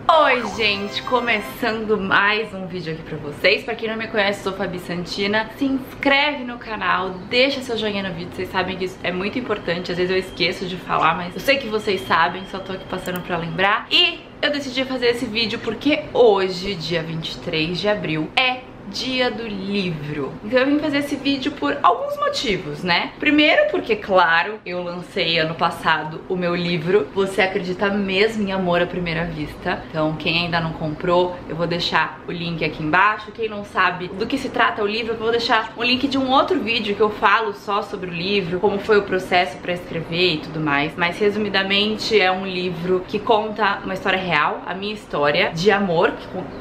Oi gente, começando mais um vídeo aqui pra vocês. Pra quem não me conhece, sou Fabi Santina. Se inscreve no canal, deixa seu joinha no vídeo. Vocês sabem que isso é muito importante. Às vezes eu esqueço de falar, mas eu sei que vocês sabem. Só tô aqui passando pra lembrar. E eu decidi fazer esse vídeo porque hoje, dia 23 de abril, é Dia do Livro. Então eu vim fazer esse vídeo por alguns motivos, né? Primeiro porque, claro, eu lancei ano passado o meu livro Você Acredita Mesmo em Amor à Primeira Vista. Então quem ainda não comprou, eu vou deixar o link aqui embaixo. Quem não sabe do que se trata o livro, eu vou deixar um link de um outro vídeo que eu falo só sobre o livro, como foi o processo pra escrever e tudo mais. Mas resumidamente é um livro que conta uma história real, a minha história de amor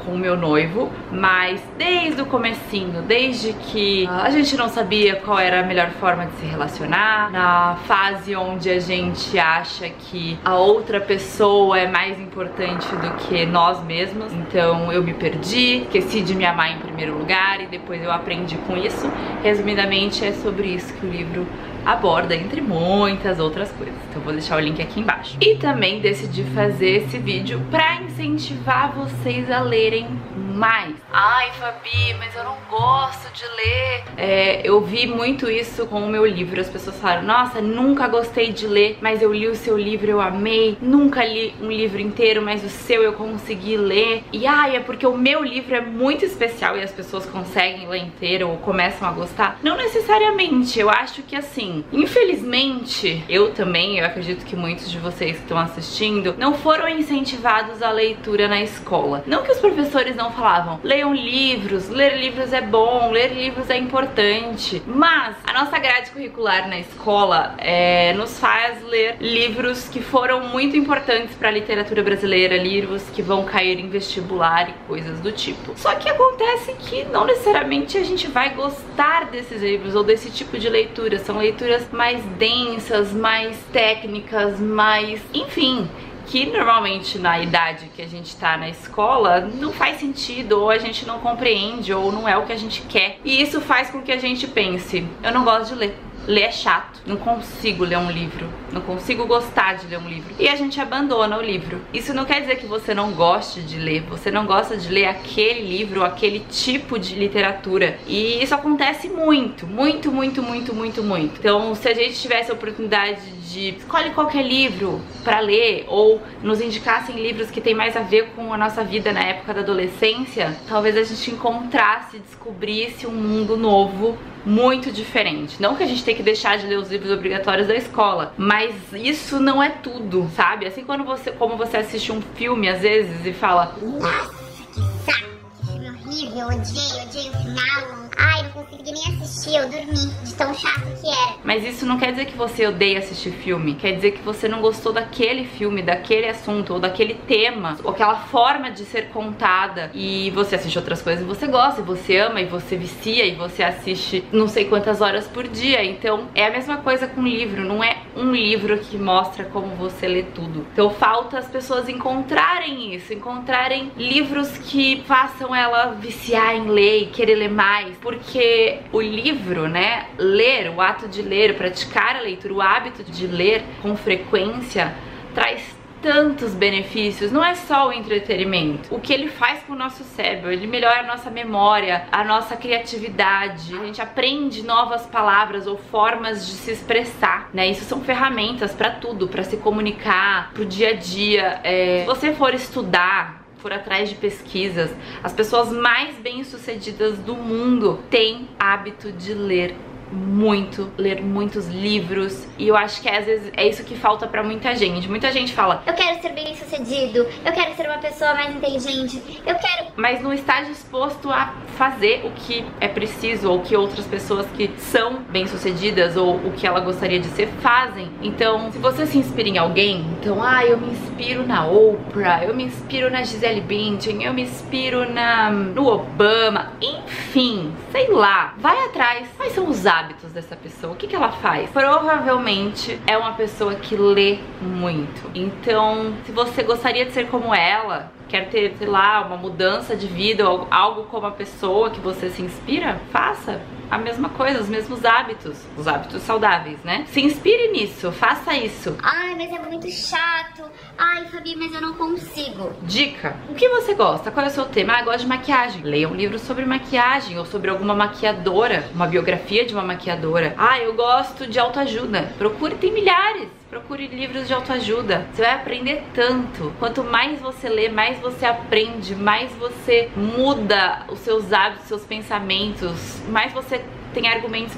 com o meu noivo, mas desde o comecinho, desde que a gente não sabia qual era a melhor forma de se relacionar, na fase onde a gente acha que a outra pessoa é mais importante do que nós mesmos. Então eu me perdi, esqueci de me amar em primeiro lugar e depois eu aprendi com isso. Resumidamente é sobre isso que o livro aborda, entre muitas outras coisas. Então eu vou deixar o link aqui embaixo. E também decidi fazer esse vídeo pra incentivar vocês a lerem mais. Ai, Fabi, mas eu não gosto de ler. Eu vi muito isso com o meu livro. As pessoas falaram, nossa, nunca gostei de ler, mas eu li o seu livro, eu amei. Nunca li um livro inteiro, mas o seu eu consegui ler. E ai, é porque o meu livro é muito especial e as pessoas conseguem ler inteiro ou começam a gostar. Não necessariamente, eu acho que assim, infelizmente, eu acredito que muitos de vocês que estão assistindo não foram incentivados à leitura na escola. Não que os professores não falavam, leiam livros, ler livros é bom, ler livros é importante, mas a nossa grade curricular na escola nos faz ler livros que foram muito importantes para a literatura brasileira, livros que vão cair em vestibular e coisas do tipo. Só que acontece que não necessariamente a gente vai gostar desses livros ou desse tipo de leitura. São leituras mais densas, mais técnicas, mais... enfim, que normalmente na idade que a gente tá na escola não faz sentido, ou a gente não compreende, ou não é o que a gente quer. E isso faz com que a gente pense, eu não gosto de ler. Ler é chato, não consigo ler um livro, não consigo gostar de ler um livro. E a gente abandona o livro. Isso não quer dizer que você não goste de ler, você não gosta de ler aquele livro, aquele tipo de literatura. E isso acontece muito, muito, muito, muito, muito, muito. Então, se a gente tivesse a oportunidade de escolhe qualquer livro pra ler, ou nos indicassem livros que tem mais a ver com a nossa vida na época da adolescência, talvez a gente encontrasse, descobrisse um mundo novo, muito diferente. Não que a gente tenha que deixar de ler os livros obrigatórios da escola, mas isso não é tudo, sabe? Assim como você assiste um filme às vezes e fala, nossa, que saco, que filme horrível, odiei o final. Ai, não consegui nem assistir, eu dormi de tão chato que era. Mas isso não quer dizer que você odeia assistir filme, quer dizer que você não gostou daquele filme, daquele assunto, ou daquele tema, ou aquela forma de ser contada. E você assiste outras coisas e você gosta, e você ama, e você vicia, e você assiste não sei quantas horas por dia. Então é a mesma coisa com livro, não é um livro que mostra como você lê tudo. Então falta as pessoas encontrarem isso, encontrarem livros que façam ela viciar em ler e querer ler mais. Porque o livro, né, ler, o ato de ler, praticar a leitura, o hábito de ler com frequência traz tantos benefícios. Não é só o entretenimento. O que ele faz com o nosso cérebro, ele melhora a nossa memória, a nossa criatividade, a gente aprende novas palavras ou formas de se expressar, né? Isso são ferramentas pra tudo, pra se comunicar, pro dia a dia. Se você for estudar, for atrás de pesquisas, as pessoas mais bem-sucedidas do mundo têm hábito de ler muitos livros. E eu acho que às vezes é isso que falta pra muita gente. Muita gente fala, eu quero ser bem sucedido, eu quero ser uma pessoa mais inteligente, eu quero... mas não está disposto a fazer o que é preciso, ou o que outras pessoas que são bem-sucedidas, ou o que ela gostaria de ser, fazem. Então, se você se inspira em alguém, então, eu me inspiro na Oprah, eu me inspiro na Gisele Bündchen, eu me inspiro no Obama, enfim, sei lá, vai atrás. Quais são os hábitos dessa pessoa? O que ela faz? Provavelmente é uma pessoa que lê muito. Então, se você gostaria de ser como ela, quer ter, sei lá, uma mudança de vida ou algo como a pessoa que você se inspira, faça. a mesma coisa, os mesmos hábitos, os hábitos saudáveis, né? Se inspire nisso, faça isso. Ai, mas é muito chato. Ai, Fabi, mas eu não consigo. Dica, o que você gosta? Qual é o seu tema? Ah, eu gosto de maquiagem. Leia um livro sobre maquiagem ou sobre alguma maquiadora, uma biografia de uma maquiadora. Ah, eu gosto de autoajuda. Procure, tem milhares. Procure livros de autoajuda. Você vai aprender tanto. Quanto mais você lê, mais você aprende, mais você muda os seus hábitos, seus pensamentos, mais você tem argumentos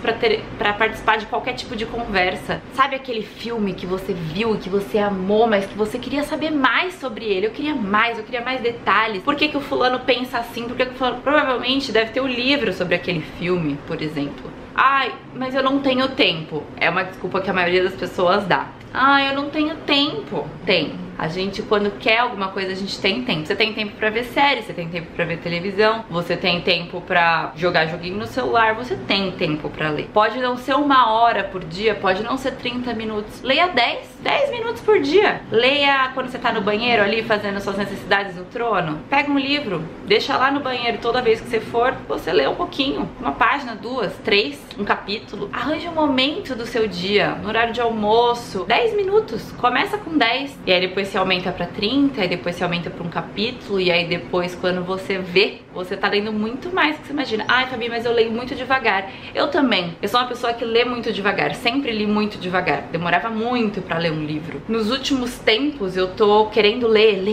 pra participar de qualquer tipo de conversa. Sabe aquele filme que você viu, que você amou, mas que você queria saber mais sobre ele? Eu queria mais detalhes. Por que que o fulano pensa assim? Por que que o fulano... Provavelmente deve ter um livro sobre aquele filme, por exemplo. Ai, mas eu não tenho tempo. É uma desculpa que a maioria das pessoas dá. Ai, eu não tenho tempo. Tem. A gente, quando quer alguma coisa, a gente tem tempo. Você tem tempo pra ver série, você tem tempo pra ver televisão, você tem tempo pra jogar joguinho no celular, você tem tempo pra ler. Pode não ser 1 hora por dia, pode não ser 30 minutos. Leia 10 minutos por dia. Leia quando você tá no banheiro ali, fazendo suas necessidades no trono. Pega um livro, deixa lá no banheiro, toda vez que você for, você lê um pouquinho. 1 página, 2, 3, um capítulo. Arranje um momento do seu dia, no horário de almoço. 10 minutos, começa com 10. E aí depois você aumenta pra 30, e depois você aumenta pra um capítulo, e aí depois quando você vê, você tá lendo muito mais do que você imagina. Ai, Fabi, mas eu leio muito devagar. Eu também. Eu sou uma pessoa que lê muito devagar, sempre li muito devagar. Demorava muito pra ler um livro. Nos últimos tempos eu tô querendo ler.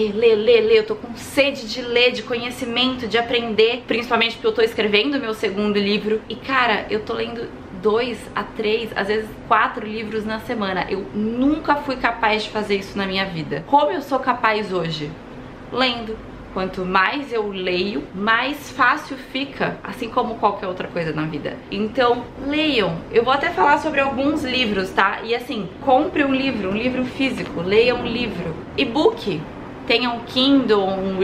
Eu tô com sede de ler, de conhecimento, de aprender, principalmente porque eu tô escrevendo meu 2º livro. E cara, eu tô lendo 2 a 3, às vezes 4 livros na semana. Eu nunca fui capaz de fazer isso na minha vida. Como eu sou capaz hoje? Lendo. Quanto mais eu leio, mais fácil fica, assim como qualquer outra coisa na vida. Então, leiam. Eu vou até falar sobre alguns livros, tá? E assim, compre um livro físico, leia um livro. E-book. Tem um Kindle, um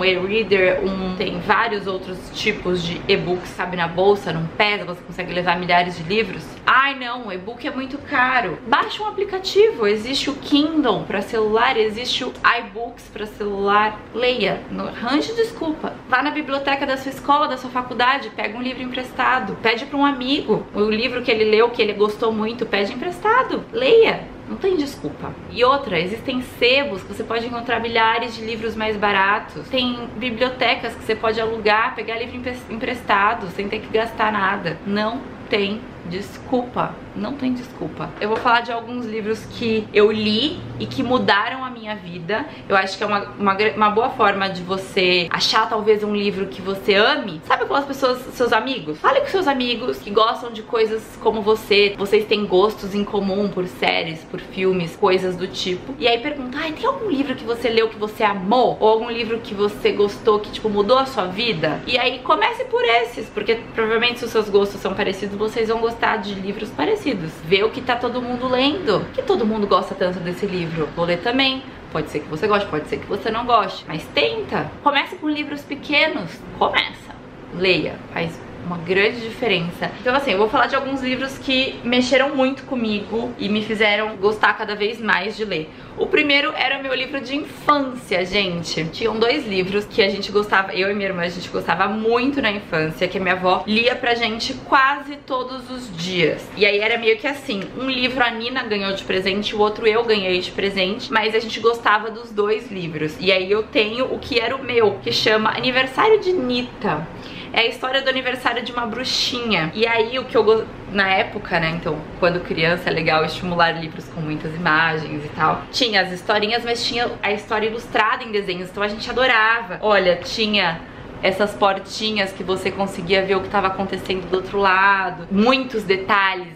e-reader, tem vários outros tipos de e-books, sabe, na bolsa, não pesa, você consegue levar milhares de livros. Ai não, o e-book é muito caro. Baixa um aplicativo, existe o Kindle para celular, existe o iBooks para celular. Leia, não arranje desculpa. Vá na biblioteca da sua escola, da sua faculdade, pega um livro emprestado. Pede para um amigo o livro que ele leu, que ele gostou muito, pede emprestado. Leia. Não tem desculpa. E outra, existem sebos que você pode encontrar milhares de livros mais baratos. Tem bibliotecas que você pode alugar, pegar livro emprestado sem ter que gastar nada. Não tem desculpa. Não tem desculpa. Eu vou falar de alguns livros que eu li e que mudaram a minha vida. Eu acho que é uma boa forma de você achar talvez um livro que você ame. Sabe aquelas pessoas, seus amigos? Fale com seus amigos que gostam de coisas como você. Vocês têm gostos em comum por séries, por filmes, coisas do tipo. E aí pergunta, ai, tem algum livro que você leu que você amou? Ou algum livro que você gostou que, tipo, mudou a sua vida? E aí comece por esses, porque provavelmente se os seus gostos são parecidos, vocês vão gostar de livros parecidos. Vê o que tá todo mundo lendo. Que todo mundo gosta tanto desse livro. Vou ler também. Pode ser que você goste, pode ser que você não goste. Mas tenta. Comece com livros pequenos. Começa. Leia. Faz uma grande diferença. Então assim, eu vou falar de alguns livros que mexeram muito comigo e me fizeram gostar cada vez mais de ler. O primeiro era o meu livro de infância, gente. Tinham 2 livros que a gente gostava, eu e minha irmã, a gente gostava muito na infância, que a minha avó lia pra gente quase todos os dias. E aí era meio que assim, um livro a Nina ganhou de presente, o outro eu ganhei de presente, mas a gente gostava dos 2 livros. E aí eu tenho o que era o meu, que chama Aniversário de Nita. É a história do aniversário de uma bruxinha. E aí o que eu na época, né, então, quando criança é legal estimular livros com muitas imagens e tal. Tinha as historinhas, mas tinha a história ilustrada em desenhos, então a gente adorava. Olha, tinha essas portinhas que você conseguia ver o que estava acontecendo do outro lado. Muitos detalhes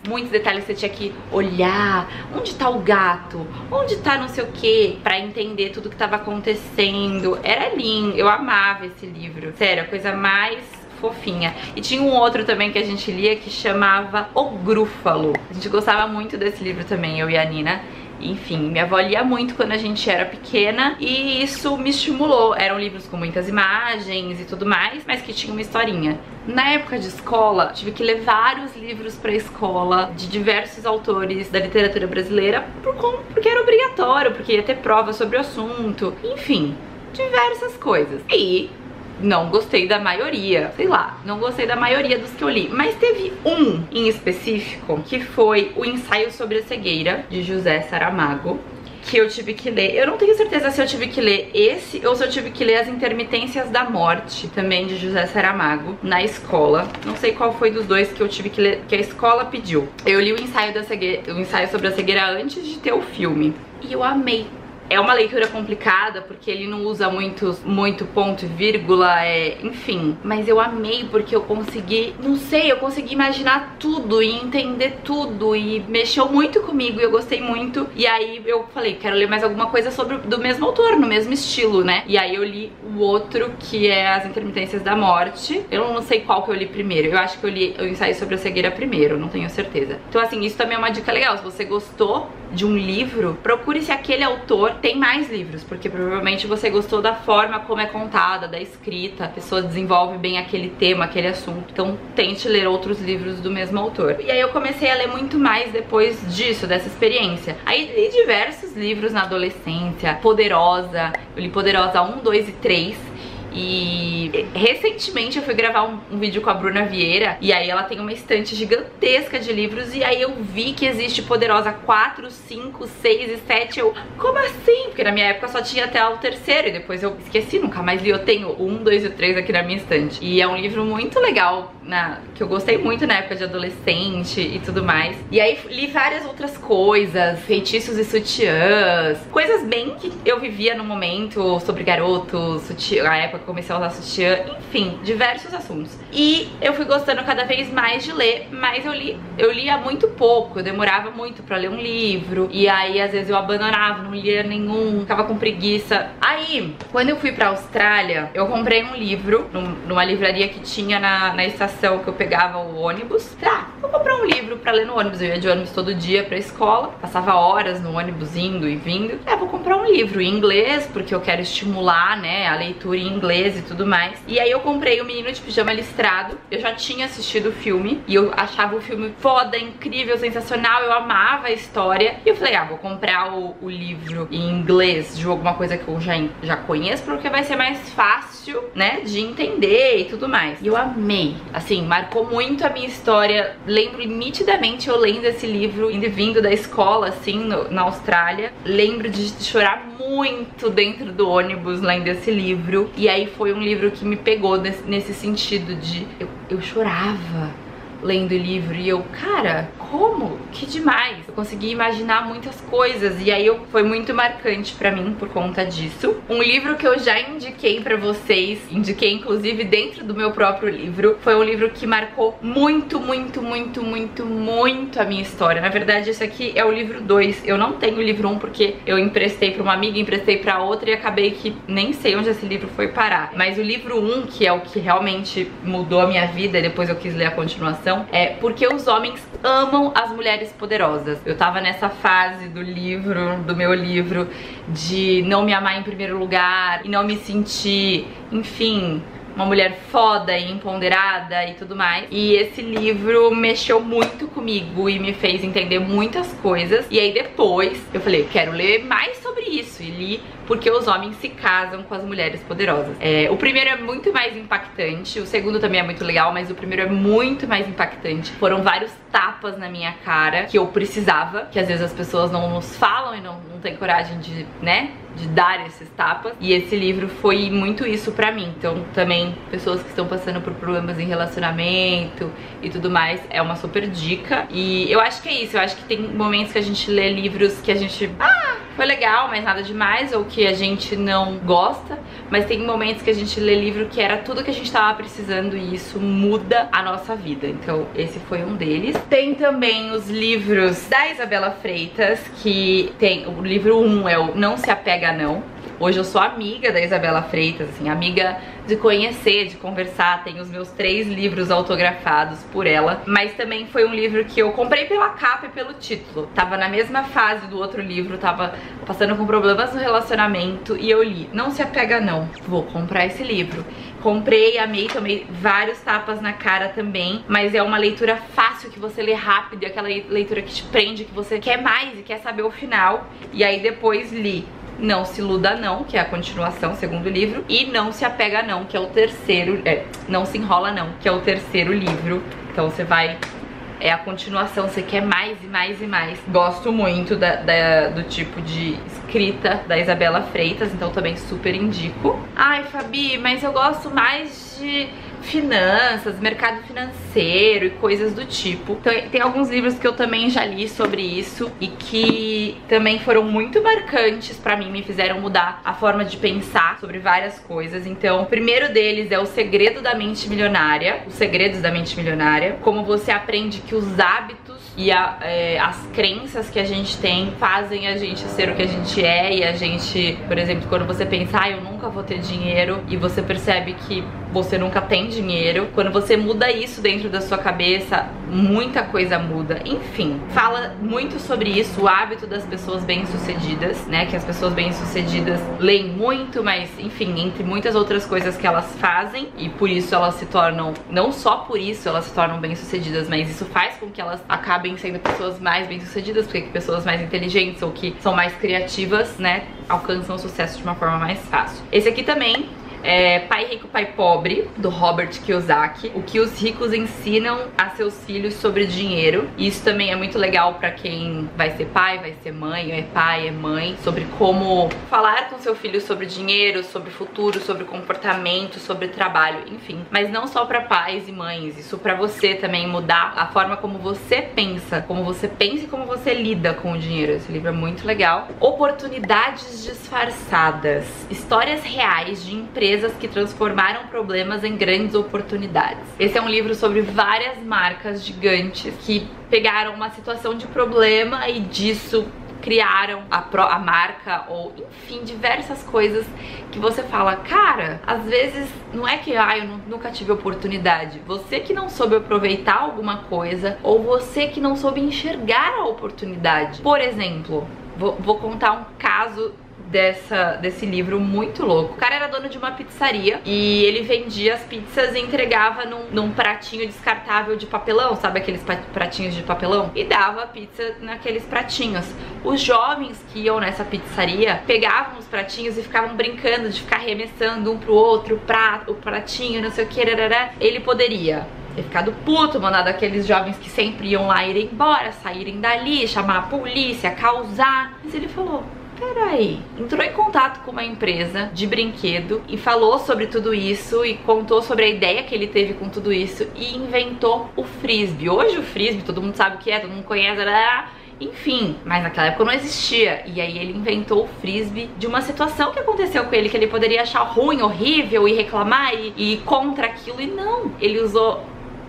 você tinha que olhar. Onde tá o gato? Onde tá não sei o que? Pra entender tudo que estava acontecendo. Era lindo, eu amava esse livro. Sério, a coisa mais fofinha. E tinha um outro também que a gente lia que chamava O Grúfalo. A gente gostava muito desse livro também, eu e a Nina. Enfim, minha avó lia muito quando a gente era pequena e isso me estimulou. Eram livros com muitas imagens e tudo mais, mas que tinha uma historinha. Na época de escola, tive que ler vários livros pra escola de diversos autores da literatura brasileira porque era obrigatório, porque ia ter prova sobre o assunto. Enfim, diversas coisas. E não gostei da maioria, sei lá, não gostei da maioria dos que eu li, mas teve um em específico, que foi o Ensaio sobre a Cegueira, de José Saramago, que eu tive que ler. Eu não tenho certeza se eu tive que ler esse ou se eu tive que ler As Intermitências da Morte, também de José Saramago, na escola. Não sei qual foi dos dois que eu tive que ler, que a escola pediu. Eu li o Ensaio sobre a Cegueira antes de ter o filme, e eu amei. É uma leitura complicada, porque ele não usa muito ponto e vírgula, enfim. Mas eu amei porque eu consegui, não sei, eu consegui imaginar tudo e entender tudo. E mexeu muito comigo e eu gostei muito. E aí eu falei, quero ler mais alguma coisa do mesmo autor, no mesmo estilo, né? E aí eu li o outro, que é As Intermitências da Morte. Eu não sei qual que eu li primeiro. Eu acho que eu li o Ensaio sobre a Cegueira primeiro, não tenho certeza. Então assim, isso também é uma dica legal. Se você gostou de um livro, procure se aquele autor tem mais livros, porque provavelmente você gostou da forma como é contada, da escrita, a pessoa desenvolve bem aquele tema, aquele assunto, então tente ler outros livros do mesmo autor. E aí eu comecei a ler muito mais depois disso, dessa experiência. Aí li diversos livros na adolescência, Poderosa, eu li Poderosa 1, 2 e 3, e recentemente eu fui gravar um vídeo com a Bruna Vieira, e aí ela tem uma estante gigantesca de livros, e aí eu vi que existe Poderosa 4, 5, 6 e 7, eu, como assim? Porque na minha época só tinha até o terceiro, e depois eu esqueci, nunca mais li. Eu tenho o 1, 2 e 3 aqui na minha estante, e é um livro muito legal, que eu gostei muito na época de adolescente e tudo mais. E aí li várias outras coisas, Feitiços e Sutiãs, coisas bem que eu vivia no momento, sobre garotos, sutiã, na época que eu comecei a usar sutiã, enfim, diversos assuntos. E eu fui gostando cada vez mais de ler, mas eu lia muito pouco, eu demorava muito pra ler um livro, e aí às vezes eu abandonava, não lia nenhum, ficava com preguiça. Aí, quando eu fui pra Austrália, eu comprei um livro numa livraria que tinha na estação que eu pegava o ônibus. Vou comprar um livro pra ler no ônibus. Eu ia de ônibus todo dia pra escola, passava horas no ônibus indo e vindo. Vou comprar um livro em inglês, porque eu quero estimular, né, a leitura em inglês e tudo mais. E aí eu comprei O Menino de Pijama Listrado. Eu já tinha assistido o filme e eu achava o filme foda, incrível, sensacional, eu amava a história. E eu falei, vou comprar o livro em inglês de alguma coisa que eu já conheço, porque vai ser mais fácil, né, de entender e tudo mais. E eu amei, assim, marcou muito a minha história. Lembro nitidamente eu lendo esse livro, indo e vindo da escola, assim, na Austrália. Lembro de chorar muito dentro do ônibus lendo esse livro. E aí foi um livro que me pegou nesse sentido de... Eu chorava lendo o livro e eu, cara, como? Que demais! Eu consegui imaginar muitas coisas e aí foi muito marcante pra mim por conta disso. Um livro que eu já indiquei pra vocês, indiquei inclusive dentro do meu próprio livro, foi um livro que marcou muito, muito, muito, muito, muito a minha história. Na verdade, esse aqui é o livro 2. Eu não tenho o livro 1 porque eu emprestei pra uma amiga, emprestei pra outra e acabei que nem sei onde esse livro foi parar. Mas o livro 1, que é o que realmente mudou a minha vida e depois eu quis ler a continuação, é Porque os Homens Amam as Mulheres Poderosas. Eu tava nessa fase do meu livro, de não me amar em primeiro lugar e não me sentir, enfim, uma mulher foda e empoderada e tudo mais. E esse livro mexeu muito comigo e me fez entender muitas coisas. E aí depois eu falei, quero ler mais sobre isso. E li Porque os Homens se Casam com as Mulheres Poderosas. O primeiro é muito mais impactante, o segundo também é muito legal, mas o primeiro é muito mais impactante. Foram vários tapas na minha cara que eu precisava, que às vezes as pessoas não nos falam e não têm coragem de, né, de dar esses tapas. E esse livro foi muito isso pra mim. Então também pessoas que estão passando por problemas em relacionamento e tudo mais, é uma super dica. E eu acho que é isso, eu acho que tem momentos que a gente lê livros que a gente... foi legal, mas nada demais, ou que a gente não gosta, mas tem momentos que a gente lê livro que era tudo que a gente tava precisando e isso muda a nossa vida. Então esse foi um deles. Tem também os livros da Isabela Freitas, que tem o livro 1 é o Não Se Apega Não. Hoje eu sou amiga da Isabela Freitas, assim, amiga de conhecer, de conversar. Tenho os meus 3 livros autografados por ela. Mas também foi um livro que eu comprei pela capa e pelo título. Tava na mesma fase do outro livro, tava passando com problemas no relacionamento e eu li. Não se apega não, vou comprar esse livro. Comprei, amei, tomei vários tapas na cara também. Mas é uma leitura fácil, que você lê rápido, é aquela leitura que te prende, que você quer mais e quer saber o final. E aí depois li Não Se Iluda Não, que é a continuação, segundo livro, e Não Se Apega Não, que é o terceiro, Não Se Enrola Não, que é o terceiro livro. Então você vai... É a continuação, você quer mais e mais e mais. Gosto muito do tipo de escrita da Isabela Freitas, então também super indico. Ai, Fabi, mas eu gosto mais de finanças, mercado financeiro e coisas do tipo. Então, tem alguns livros que eu também já li sobre isso e que também foram muito marcantes pra mim, me fizeram mudar a forma de pensar sobre várias coisas. Então, o primeiro deles é O Segredo da Mente Milionária, Os Segredos da Mente Milionária, como você aprende que os hábitos e as crenças que a gente tem fazem a gente ser o que a gente é. E a gente, por exemplo, quando você pensa, eu nunca vou ter dinheiro, e você percebe que você nunca tem dinheiro, quando você muda isso dentro da sua cabeça, muita coisa muda. Enfim, fala muito sobre isso, o hábito das pessoas bem-sucedidas, né? Que as pessoas bem-sucedidas leem muito, mas enfim, entre muitas outras coisas que elas fazem, e por isso elas se tornam, não só por isso elas se tornam bem-sucedidas, mas isso faz com que elas acabem sendo pessoas mais bem-sucedidas, porque pessoas mais inteligentes ou que são mais criativas, né, alcançam o sucesso de uma forma mais fácil. Esse aqui também é Pai Rico, Pai Pobre, do Robert Kiyosaki. O que os ricos ensinam a seus filhos sobre dinheiro. E isso também é muito legal pra quem vai ser pai, vai ser mãe, é pai, é mãe, sobre como falar com seu filho sobre dinheiro, sobre futuro, sobre comportamento, sobre trabalho, enfim. Mas não só pra pais e mães, isso pra você também mudar a forma como você pensa e como você lida com o dinheiro. Esse livro é muito legal. Oportunidades Disfarçadas, histórias reais de empresas que transformaram problemas em grandes oportunidades. Esse é um livro sobre várias marcas gigantes que pegaram uma situação de problema e disso criaram a marca, ou enfim, diversas coisas que você fala, cara, às vezes não é que eu nunca tive oportunidade, você que não soube aproveitar alguma coisa, ou você que não soube enxergar a oportunidade. Por exemplo, vou contar um caso desse livro muito louco. O cara era dono de uma pizzaria e ele vendia as pizzas e entregava num pratinho descartável de papelão, sabe aqueles pratinhos de papelão? E dava a pizza naqueles pratinhos. Os jovens que iam nessa pizzaria pegavam os pratinhos e ficavam brincando de ficar arremessando um pro outro o pratinho, não sei o que, ele poderia ter ficado puto, mandado aqueles jovens que sempre iam lá irem embora, saírem dali, chamar a polícia, causar. Mas ele falou, peraí, entrou em contato com uma empresa de brinquedo e falou sobre tudo isso e contou sobre a ideia que ele teve com tudo isso e inventou o frisbee. Hoje o frisbee, todo mundo sabe o que é, todo mundo conhece, enfim, mas naquela época não existia. E aí ele inventou o frisbee de uma situação que aconteceu com ele, que ele poderia achar ruim, horrível e reclamar e ir contra aquilo, e não, ele usou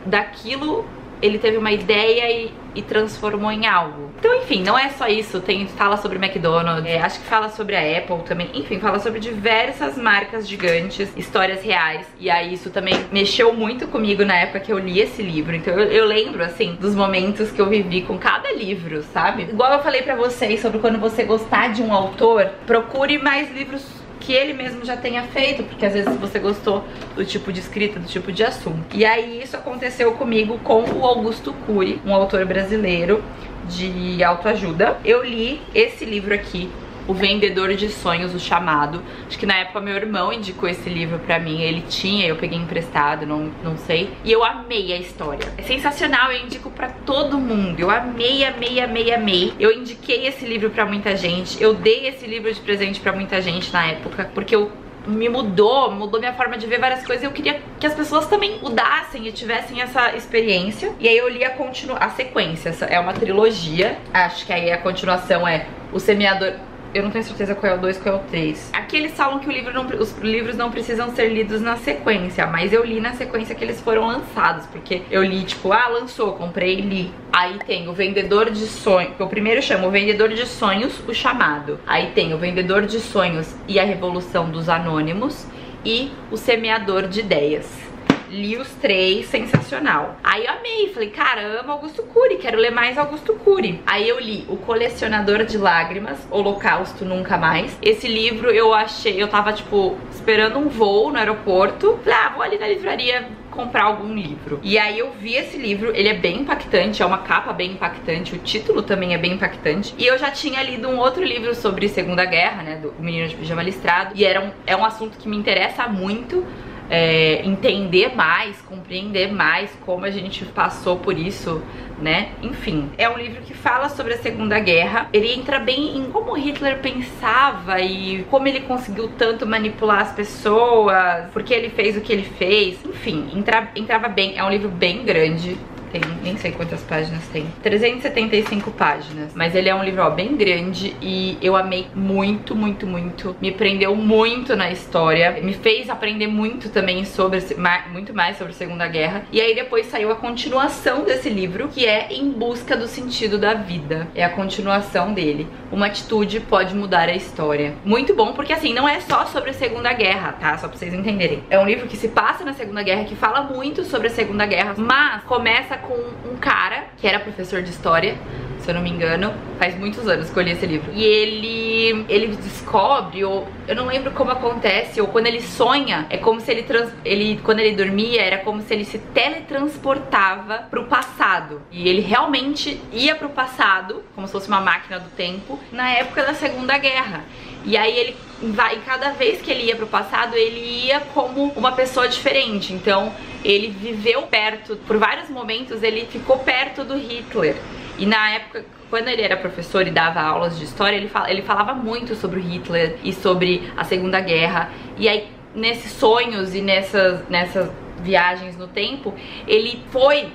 daquilo, ele teve uma ideia e transformou em algo. Então, enfim, não é só isso. Fala sobre McDonald's, acho que fala sobre a Apple também. Enfim, fala sobre diversas marcas gigantes, histórias reais. E aí isso também mexeu muito comigo na época que eu li esse livro. Então eu lembro, assim, dos momentos que eu vivi com cada livro, sabe? Igual eu falei pra vocês sobre quando você gostar de um autor, procure mais livros que ele mesmo já tenha feito, porque às vezes você gostou do tipo de escrita, do tipo de assunto. E aí isso aconteceu comigo com o Augusto Cury, um autor brasileiro de autoajuda. Eu li esse livro aqui, O Vendedor de Sonhos, O Chamado. Acho que na época meu irmão indicou esse livro pra mim, ele tinha, eu peguei emprestado, não sei. E eu amei a história, é sensacional, eu indico pra todo mundo. Eu amei, amei, amei, amei. Eu indiquei esse livro pra muita gente, eu dei esse livro de presente pra muita gente na época, porque mudou minha forma de ver várias coisas. Eu queria que as pessoas também mudassem e tivessem essa experiência. E aí eu li a sequência, é uma trilogia. Acho que aí a continuação é O Semeador. Eu não tenho certeza qual é o 2, qual é o 3. Aqui eles falam que os livros não precisam ser lidos na sequência, mas eu li na sequência que eles foram lançados, porque eu li tipo, lançou, comprei e li. Aí tem O Vendedor de Sonhos, que o primeiro chama O Vendedor de Sonhos, O Chamado. Aí tem O Vendedor de Sonhos e a Revolução dos Anônimos e O Semeador de Ideias. li os 3, sensacional. Aí eu amei, falei, cara, amo Augusto Cury, quero ler mais Augusto Cury. Aí eu li O Colecionador de Lágrimas, Holocausto Nunca Mais. Esse livro eu tava tipo esperando um voo no aeroporto. Falei, vou ali na livraria comprar algum livro. E aí eu vi esse livro, ele é bem impactante, é uma capa bem impactante, o título também é bem impactante. E eu já tinha lido um outro livro sobre Segunda Guerra, né, do Menino de Pijama Listrado, e é um assunto que me interessa muito. Entender mais, compreender mais como a gente passou por isso, né? Enfim, é um livro que fala sobre a Segunda Guerra. Ele entra bem em como Hitler pensava e como ele conseguiu tanto manipular as pessoas, porque ele fez o que ele fez. Enfim, entrava bem. É um livro bem grande. Tem, nem sei quantas páginas tem, 375 páginas, mas ele é um livro, ó, bem grande, e eu amei muito, muito, muito, me prendeu muito na história, me fez aprender muito também sobre, muito mais sobre a Segunda Guerra. E aí depois saiu a continuação desse livro, que é Em Busca do Sentido da Vida, é a continuação dele, Uma Atitude Pode Mudar a História. Muito bom, porque assim, não é só sobre a Segunda Guerra, tá? Só pra vocês entenderem. É um livro que se passa na Segunda Guerra, que fala muito sobre a Segunda Guerra, mas começa com um cara que era professor de história, se eu não me engano, faz muitos anos que eu li esse livro. E ele descobre, ou eu não lembro como acontece, ou quando ele sonha, é como se quando ele dormia, era como se ele se teletransportava pro passado. E ele realmente ia pro passado, como se fosse uma máquina do tempo, na época da Segunda Guerra. E aí cada vez que ele ia pro passado, ele ia como uma pessoa diferente. Então ele viveu perto, por vários momentos ele ficou perto do Hitler. E na época, quando ele era professor e dava aulas de história, ele falava muito sobre o Hitler e sobre a Segunda Guerra. E aí, nesses sonhos e nessas viagens no tempo, ele foi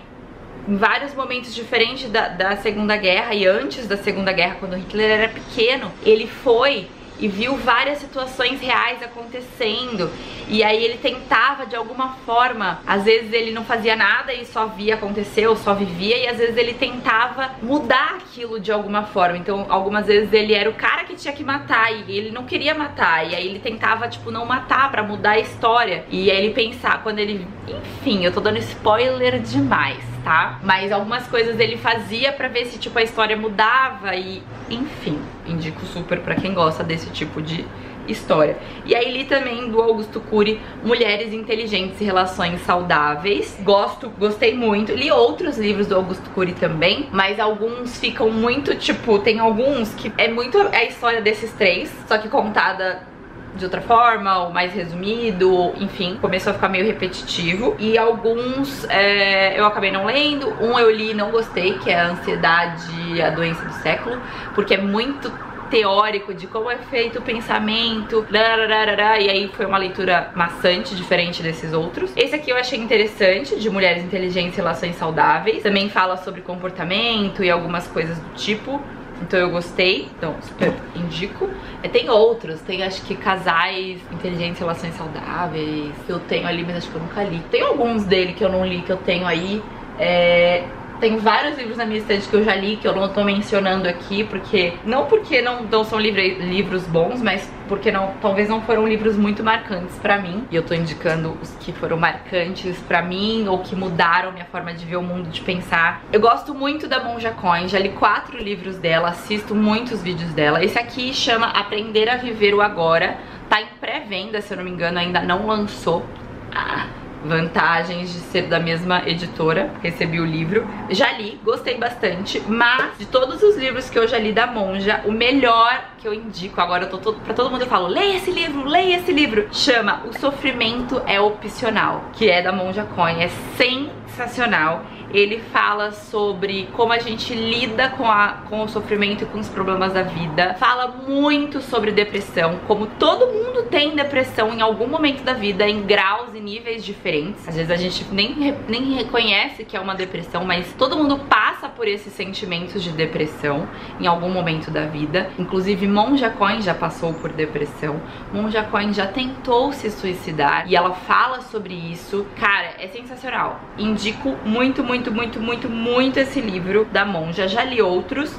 em vários momentos diferentes da Segunda Guerra. E antes da Segunda Guerra, quando Hitler era pequeno, ele foi e viu várias situações reais acontecendo. E aí ele tentava de alguma forma, às vezes ele não fazia nada e só via acontecer, ou só vivia, e às vezes ele tentava mudar aquilo de alguma forma. Então algumas vezes ele era o cara que tinha que matar e ele não queria matar, e aí ele tentava tipo não matar pra mudar a história. E aí ele pensava, quando ele, enfim, eu tô dando spoiler demais, tá? Mas algumas coisas ele fazia pra ver se tipo a história mudava e, enfim, indico super pra quem gosta desse tipo de história. E aí li também do Augusto Cury Mulheres Inteligentes e Relações Saudáveis. Gostei muito. Li outros livros do Augusto Cury também, mas alguns ficam muito, tipo, tem alguns que é muito a história desses 3, só que contada de outra forma, ou mais resumido, enfim, começou a ficar meio repetitivo. E alguns eu acabei não lendo. Um eu li e não gostei, que é A Ansiedade, a Doença do Século, porque é muito teórico de como é feito o pensamento, e aí foi uma leitura maçante, diferente desses outros. Esse aqui eu achei interessante, de Mulheres Inteligentes e Relações Saudáveis. Também fala sobre comportamento e algumas coisas do tipo, então eu gostei, então super indico. Tem outros, tem acho que Casais Inteligentes e Relações Saudáveis, que eu tenho ali, mas acho que eu nunca li. Tem alguns dele que eu não li, que eu tenho aí. Tem vários livros na minha estante que eu já li, que eu não tô mencionando aqui, porque não são livros bons, mas porque talvez não foram livros muito marcantes pra mim. E eu tô indicando os que foram marcantes pra mim, ou que mudaram minha forma de ver o mundo, de pensar. Eu gosto muito da Monja Coen, já li 4 livros dela, assisto muitos vídeos dela. Esse aqui chama Aprender a Viver o Agora, tá em pré-venda, se eu não me engano, ainda não lançou. Vantagens de ser da mesma editora. Recebi o livro, já li, gostei bastante. Mas de todos os livros que eu já li da Monja, o melhor que eu indico, agora pra todo mundo eu falo, leia esse livro, chama O Sofrimento é Opcional, que é da Monja Coen, é sensacional. Ele fala sobre como a gente lida com o sofrimento e com os problemas da vida. Fala muito sobre depressão, como todo mundo tem depressão em algum momento da vida, em graus e níveis diferentes. Às vezes a gente nem reconhece que é uma depressão, mas todo mundo passa por esses sentimentos de depressão em algum momento da vida. Inclusive Monja Coen já passou por depressão. Monja Coen já tentou se suicidar e ela fala sobre isso. Cara, é sensacional. Indico muito esse livro da Monja. Já li outros,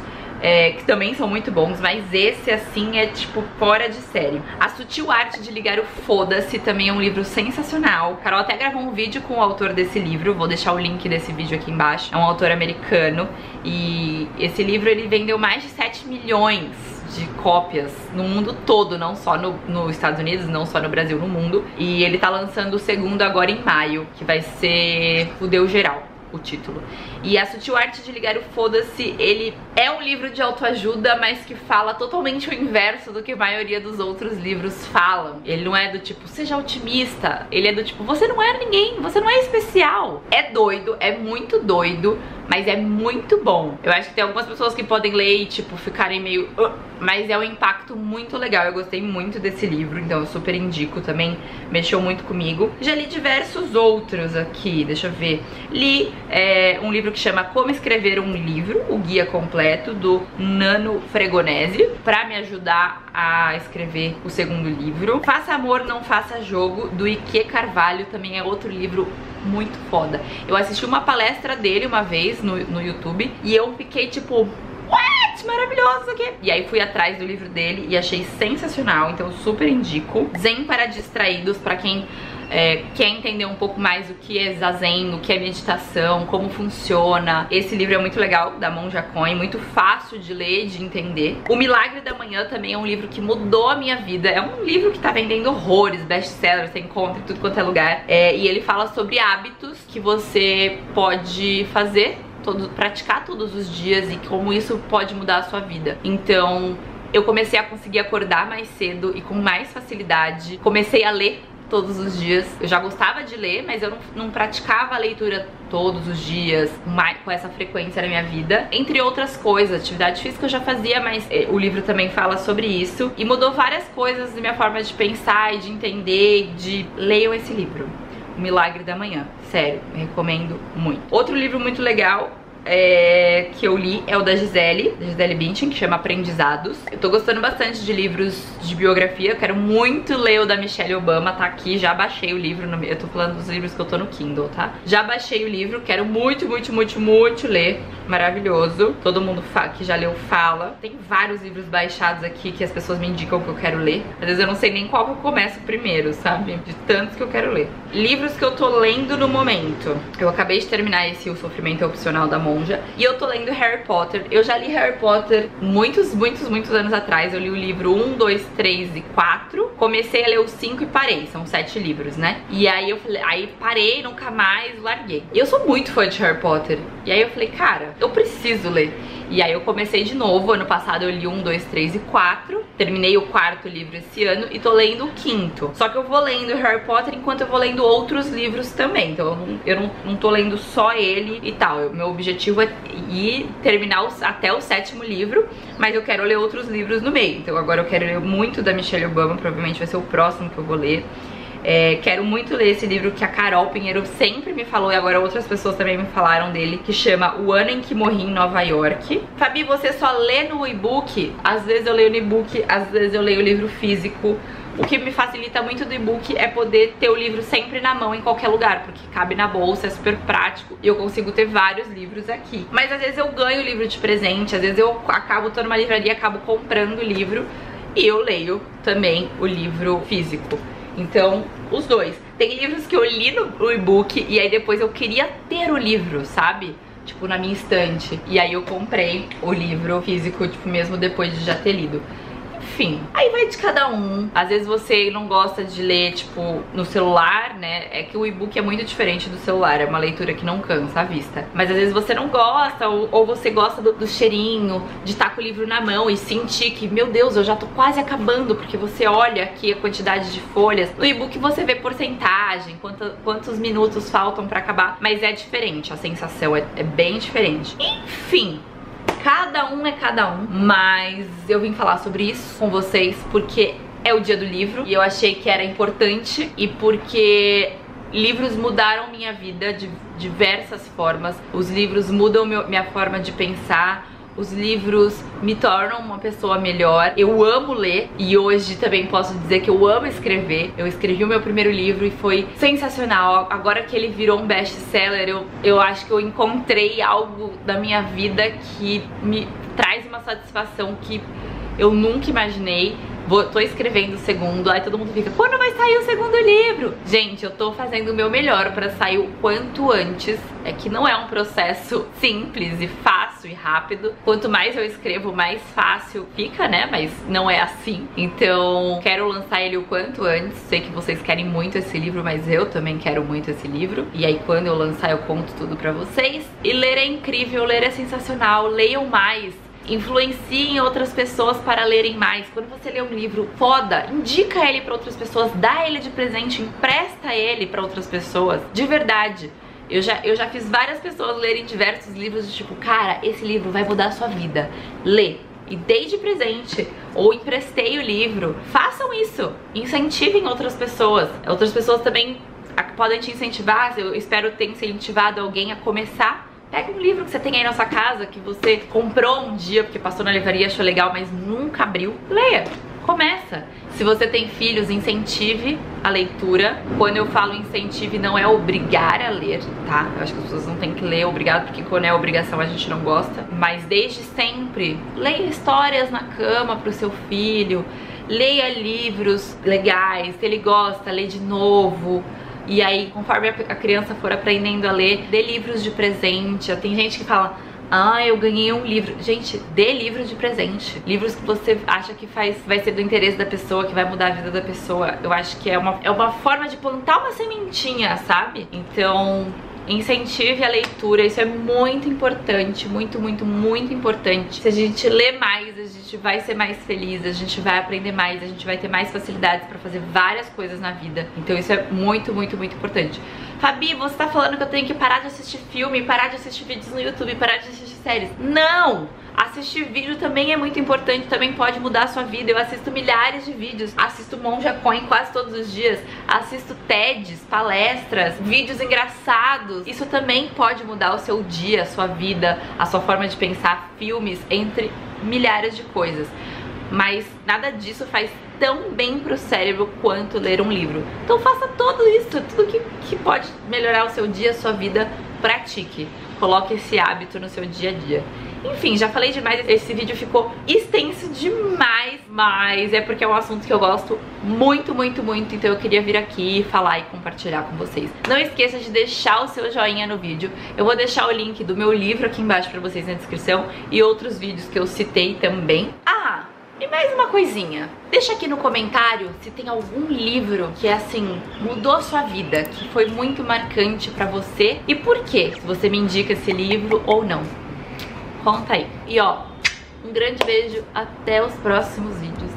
que também são muito bons, mas esse, assim, é tipo fora de série. A Sutil Arte de Ligar o Foda-se também é um livro sensacional. Carol até gravou um vídeo com o autor desse livro, vou deixar o link desse vídeo aqui embaixo. É um autor americano e esse livro ele vendeu mais de 7 milhões de cópias no mundo todo, não só nos Estados Unidos, não só no Brasil, no mundo. E ele tá lançando o segundo agora em maio, que vai ser Fudeu Geral, o título. E A Sutil Arte de Ligar o Foda-se, ele é um livro de autoajuda, mas que fala totalmente o inverso do que a maioria dos outros livros falam. Ele não é do tipo, seja otimista, ele é do tipo, você não é ninguém, você não é especial. É doido, é muito doido, mas é muito bom. Eu acho que tem algumas pessoas que podem ler e tipo, ficarem meio... mas é um impacto muito legal, eu gostei muito desse livro, então eu super indico também, mexeu muito comigo. Já li diversos outros aqui, deixa eu ver. Li um livro que chama Como Escrever um Livro, o guia completo, do Nano Fregonese, pra me ajudar a escrever o segundo livro. Faça Amor, Não Faça Jogo, do Ike Carvalho, também é outro livro muito foda. Eu assisti uma palestra dele uma vez no YouTube e eu fiquei tipo... what? Maravilhoso aqui! E aí fui atrás do livro dele e achei sensacional, então super indico. Zen para Distraídos, pra quem quer entender um pouco mais o que é zazen, o que é meditação, como funciona. Esse livro é muito legal, da Monja Coen, muito fácil de ler e de entender. O Milagre da Manhã também é um livro que mudou a minha vida. É um livro que tá vendendo horrores, best-seller, você encontra em tudo quanto é lugar. E ele fala sobre hábitos que você pode fazer, praticar todos os dias e como isso pode mudar a sua vida. Então eu comecei a conseguir acordar mais cedo e com mais facilidade. Comecei a ler todos os dias. Eu já gostava de ler, mas eu não praticava a leitura todos os dias com essa frequência na minha vida. Entre outras coisas, atividade física eu já fazia, mas o livro também fala sobre isso. E mudou várias coisas na minha forma de pensar e de entender. Leiam esse livro, O Milagre da Manhã. Sério, eu recomendo muito. Outro livro muito legal que eu li é o da Gisele Bündchen, que chama Aprendizados. Eu tô gostando bastante de livros de biografia, eu quero muito ler o da Michelle Obama, tá aqui, já baixei o livro, eu tô falando dos livros que eu tô no Kindle, tá? Já baixei o livro, quero muito, muito, muito, muito ler, maravilhoso. Todo mundo que já leu fala. Tem vários livros baixados aqui que as pessoas me indicam que eu quero ler. Às vezes eu não sei nem qual que eu começo primeiro, sabe? De tantos que eu quero ler. Livros que eu tô lendo no momento. Eu acabei de terminar esse O Sofrimento é Opcional, da Monja. E eu tô lendo Harry Potter. Eu já li Harry Potter muitos anos atrás. Eu li o livro 1, 2, 3 e 4. Comecei a ler o 5 e parei. São 7 livros, né? E aí eu falei, aí parei, nunca mais larguei. E eu sou muito fã de Harry Potter. E aí eu falei, cara, eu preciso ler. E aí eu comecei de novo. Ano passado eu li 1, 2, 3 e 4. Terminei o 4º livro esse ano e tô lendo o 5º. Só que eu vou lendo Harry Potter enquanto eu vou lendo outros livros também. Então eu não tô lendo só ele e tal. Meu objetivo é ir terminar até o 7º livro, mas eu quero ler outros livros no meio. Então agora eu quero ler muito da Michelle Obama, provavelmente vai ser o próximo que eu vou ler. Quero muito ler esse livro que a Carol Pinheiro sempre me falou, e agora outras pessoas também me falaram dele, que chama O Ano em que Morri em Nova York. Fabi, você só lê no e-book? Às vezes eu leio no e-book, às vezes eu leio o livro físico. O que me facilita muito do e-book é poder ter o livro sempre na mão, em qualquer lugar, porque cabe na bolsa, é super prático e eu consigo ter vários livros aqui. Mas às vezes eu ganho o livro de presente, às vezes eu tô numa livraria, acabo comprando o livro e eu leio também o livro físico. Então, os dois. Tem livros que eu li no e-book e aí depois eu queria ter o livro, sabe? Tipo, na minha estante. E aí eu comprei o livro físico, tipo, mesmo depois de já ter lido. Enfim, aí vai de cada um. Às vezes você não gosta de ler, tipo, no celular, né? É que o e-book é muito diferente do celular, é uma leitura que não cansa a vista. Mas às vezes você não gosta, ou você gosta do cheirinho, de estar com o livro na mão e sentir que, meu Deus, eu já tô quase acabando, porque você olha aqui a quantidade de folhas. No e-book você vê porcentagem, quantos minutos faltam pra acabar, mas é diferente, a sensação é bem diferente. Enfim, cada um é cada um, mas eu vim falar sobre isso com vocês porque é o dia do livro e eu achei que era importante e porque livros mudaram minha vida de diversas formas. Os livros mudam minha forma de pensar, os livros me tornam uma pessoa melhor. Eu amo ler e hoje também posso dizer que eu amo escrever. Eu escrevi o meu primeiro livro e foi sensacional. Agora que ele virou um best-seller, eu acho que eu encontrei algo da minha vida que me traz uma satisfação que eu nunca imaginei. Tô escrevendo o segundo, aí todo mundo fica, quando vai sair o segundo livro? Gente, eu tô fazendo o meu melhor pra sair o quanto antes. É que não é um processo simples e fácil e rápido. Quanto mais eu escrevo, mais fácil fica, né? Mas não é assim. Então, quero lançar ele o quanto antes. Sei que vocês querem muito esse livro, mas eu também quero muito esse livro. E aí, quando eu lançar, eu conto tudo pra vocês. E ler é incrível, ler é sensacional. Leiam mais. Influenciem outras pessoas para lerem mais. Quando você lê um livro foda, indica ele para outras pessoas, dá ele de presente, empresta ele para outras pessoas. De verdade. Eu já fiz várias pessoas lerem diversos livros de tipo, cara, esse livro vai mudar a sua vida. Lê. E dei de presente ou emprestei o livro. Façam isso. Incentivem outras pessoas. Outras pessoas também podem te incentivar. Eu espero ter incentivado alguém a começar. Pega um livro que você tem aí na sua casa, que você comprou um dia porque passou na livraria, achou legal, mas nunca abriu. Leia, começa. Se você tem filhos, incentive a leitura. Quando eu falo incentive, não é obrigar a ler, tá? Eu acho que as pessoas não têm que ler obrigado, porque quando é obrigação a gente não gosta. Mas desde sempre, leia histórias na cama pro seu filho. Leia livros legais, se ele gosta, lê de novo. E aí, conforme a criança for aprendendo a ler, dê livros de presente. Tem gente que fala, ah, eu ganhei um livro. Gente, dê livro de presente. Livros que você acha que vai ser do interesse da pessoa, que vai mudar a vida da pessoa. Eu acho que é uma forma de plantar uma sementinha, sabe? Então, incentive a leitura, isso é muito importante, muito, muito, muito importante. Se a gente lê mais, a gente vai ser mais feliz, a gente vai aprender mais, a gente vai ter mais facilidades pra fazer várias coisas na vida. Então isso é muito, muito, muito importante. Fabi, você tá falando que eu tenho que parar de assistir filme, parar de assistir vídeos no YouTube, parar de assistir séries. Não! Assistir vídeo também é muito importante, também pode mudar a sua vida. Eu assisto milhares de vídeos, assisto Monja Coin quase todos os dias, assisto TEDs, palestras, vídeos engraçados. Isso também pode mudar o seu dia, a sua vida, a sua forma de pensar, filmes, entre milhares de coisas. Mas nada disso faz tão bem pro cérebro quanto ler um livro. Então faça tudo isso, tudo que pode melhorar o seu dia, a sua vida, pratique. Coloque esse hábito no seu dia a dia. Enfim, já falei demais, esse vídeo ficou extenso demais, mas é porque é um assunto que eu gosto muito, muito, muito, então eu queria vir aqui falar e compartilhar com vocês. Não esqueça de deixar o seu joinha no vídeo, eu vou deixar o link do meu livro aqui embaixo pra vocês na descrição e outros vídeos que eu citei também. Ah, e mais uma coisinha, deixa aqui no comentário se tem algum livro que assim, mudou a sua vida, que foi muito marcante pra você e por quê, se você me indica esse livro ou não. Conta aí. E ó, um grande beijo, até os próximos vídeos.